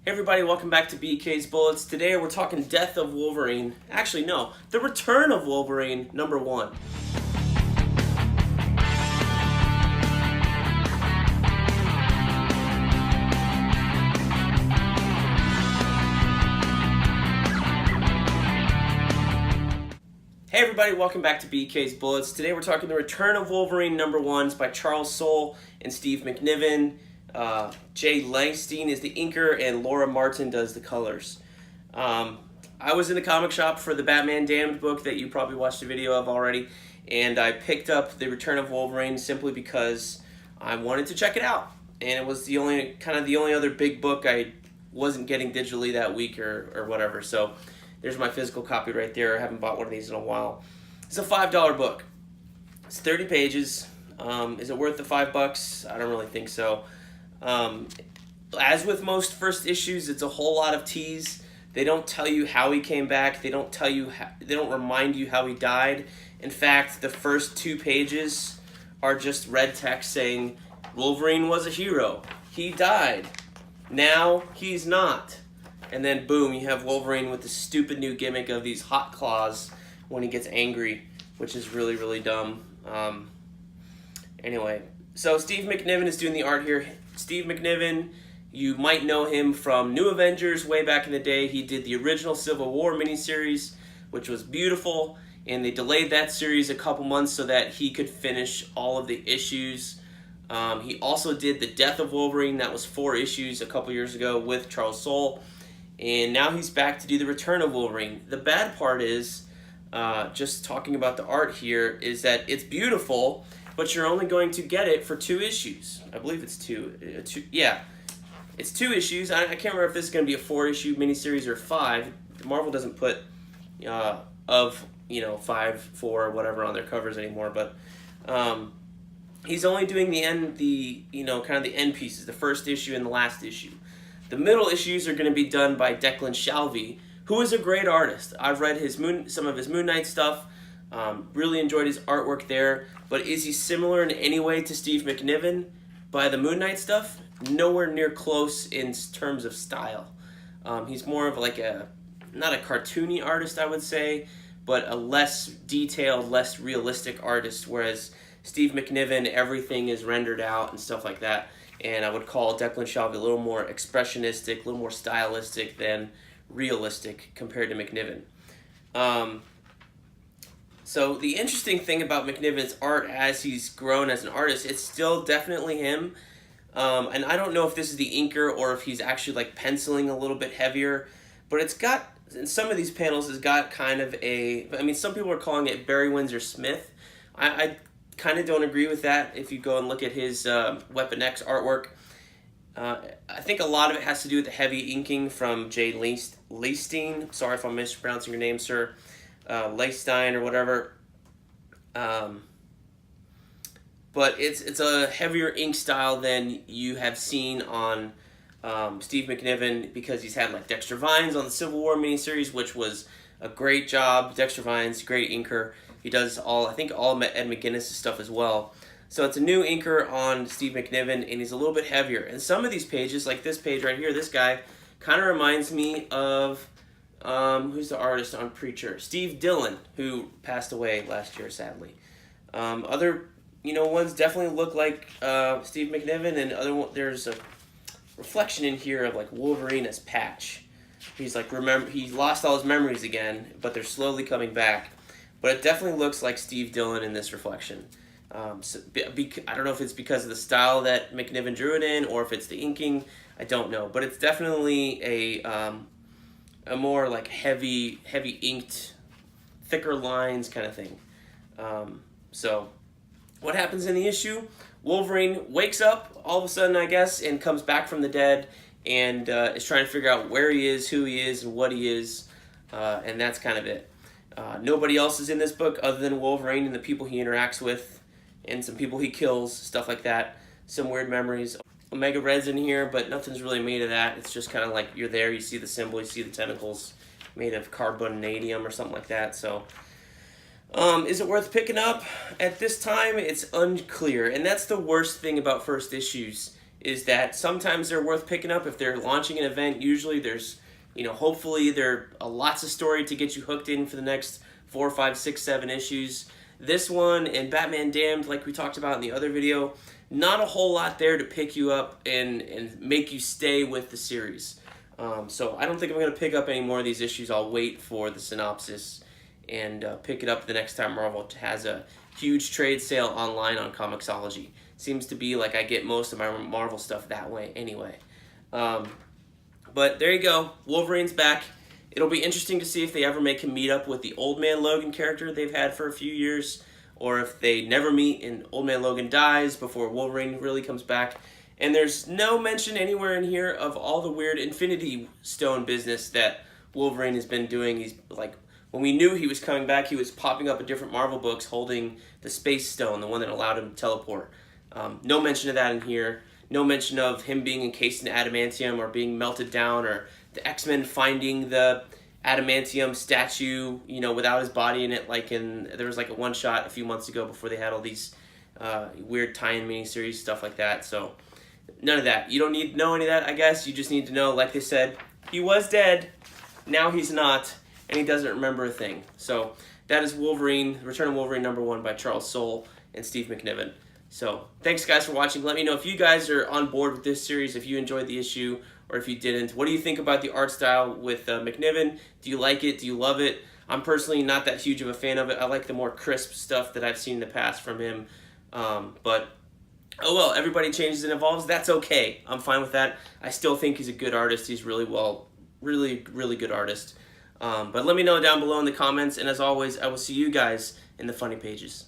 Hey everybody, welcome back to BK's Bullets. Today we're talking Death of Wolverine. Actually, no, The Return of Wolverine, #1. Hey everybody, welcome back to BK's Bullets. Today we're talking The Return of Wolverine #1. It's by Charles Soule and Steve McNiven. Jay Levenstein is the inker, and Laura Martin does the colors. I was in the comic shop for the Batman Damned book that you probably watched a video of already, and I picked up The Return of Wolverine simply because I wanted to check it out. And it was the only other big book I wasn't getting digitally that week or whatever. So there's my physical copy right there. I haven't bought one of these in a while. It's a $5 book. It's 30 pages. Is it worth the $5? I don't really think so. As with most first issues, it's a whole lot of tease. They don't tell you how he came back. They don't remind you how he died. In fact, the first 2 pages are just red text saying, Wolverine was a hero. He died. Now he's not. And then boom, you have Wolverine with the stupid new gimmick of these hot claws when he gets angry, which is really, really dumb. Anyway, so Steve McNiven is doing the art here. Steve McNiven, you might know him from New Avengers way back in the day. He did the original Civil War miniseries, which was beautiful, and they delayed that series a couple months so that he could finish all of the issues. He also did the Death of Wolverine. That was 4 issues a couple years ago with Charles Soule, and now he's back to do the Return of Wolverine. The bad part is, just talking about the art here, is that it's beautiful, but you're only going to get it for 2 issues. I believe it's 2. Yeah, it's 2 issues. I can't remember if this is going to be a 4-issue miniseries or 5. Marvel doesn't put 5, 4, whatever on their covers anymore. But he's only doing the end pieces, the first issue and the last issue. The middle issues are going to be done by Declan Shalvey, who is a great artist. I've read some of his Moon Knight stuff. Really enjoyed his artwork there, but is he similar in any way to Steve McNiven by the Moon Knight stuff? Nowhere near close in terms of style. He's more of like not a cartoony artist, I would say, but a less detailed, less realistic artist, whereas Steve McNiven, everything is rendered out and stuff like that, and I would call Declan Shalvey a little more expressionistic, a little more stylistic than realistic compared to McNiven. So the interesting thing about McNiven's art as he's grown as an artist, it's still definitely him. And I don't know if this is the inker or if he's actually like penciling a little bit heavier, but it's got, in some of these panels, it's got kind of some people are calling it Barry Windsor Smith. I kind of don't agree with that if you go and look at his Weapon X artwork. I think a lot of it has to do with the heavy inking from Jay Levenstein. Sorry if I'm mispronouncing your name, sir. Levenstein or whatever, but it's a heavier ink style than you have seen on Steve McNiven, because he's had like Dexter Vines on the Civil War miniseries, which was a great job. Dexter Vines, great inker. He does all Ed McGuinness' stuff as well. So it's a new inker on Steve McNiven, and he's a little bit heavier. And some of these pages, like this page right here, this guy kind of reminds me of who's the artist on Preacher? Steve Dillon, who passed away last year, sadly. Other, ones definitely look like Steve McNiven, and there's a reflection in here of like Wolverine as Patch. He's like, he lost all his memories again, but they're slowly coming back. But it definitely looks like Steve Dillon in this reflection. I don't know if it's because of the style that McNiven drew it in, or if it's the inking. I don't know, but it's definitely a more like heavy inked, thicker lines kind of thing. So what happens in the issue? Wolverine wakes up all of a sudden, I guess, and comes back from the dead, and is trying to figure out where he is, who he is, and what he is, and that's kind of it. Nobody else is in this book other than Wolverine and the people he interacts with, and some people he kills, stuff like that. Some weird memories. Omega Red's in here, but nothing's really made of that. It's just kind of like you're there, you see the symbol, you see the tentacles made of carbonadium or something like that. So, is it worth picking up? At this time, it's unclear. And that's the worst thing about first issues, is that sometimes they're worth picking up if they're launching an event. Usually there's, hopefully there are lots of story to get you hooked in for the next 4, 5, 6, 7 issues. This one and Batman Damned, like we talked about in the other video, not a whole lot there to pick you up and make you stay with the series. So I don't think I'm going to pick up any more of these issues. I'll wait for the synopsis and pick it up the next time Marvel has a huge trade sale online on Comixology. Seems to be like I get most of my Marvel stuff that way anyway. But there you go. Wolverine's back. It'll be interesting to see if they ever make him meet up with the Old Man Logan character they've had for a few years, or if they never meet and Old Man Logan dies before Wolverine really comes back. And there's no mention anywhere in here of all the weird Infinity Stone business that Wolverine has been doing. He's like, when we knew he was coming back, he was popping up in different Marvel books holding the Space Stone, the one that allowed him to teleport. No mention of that in here. No mention of him being encased in adamantium or being melted down, or the X-Men finding the adamantium statue, without his body in it. There was like a one-shot a few months ago before they had all these weird tie-in miniseries, stuff like that. So none of that. You don't need to know any of that, I guess. You just need to know, like they said, he was dead. Now he's not, and he doesn't remember a thing. So that is Wolverine, Return of Wolverine #1 by Charles Soule and Steve McNiven. So thanks, guys, for watching. Let me know if you guys are on board with this series, if you enjoyed the issue, or if you didn't. What do you think about the art style with McNiven? Do you like it? Do you love it? I'm personally not that huge of a fan of it. I like the more crisp stuff that I've seen in the past from him. But, oh well, everybody changes and evolves. That's okay. I'm fine with that. I still think he's a good artist. He's really good artist. But let me know down below in the comments. And as always, I will see you guys in the funny pages.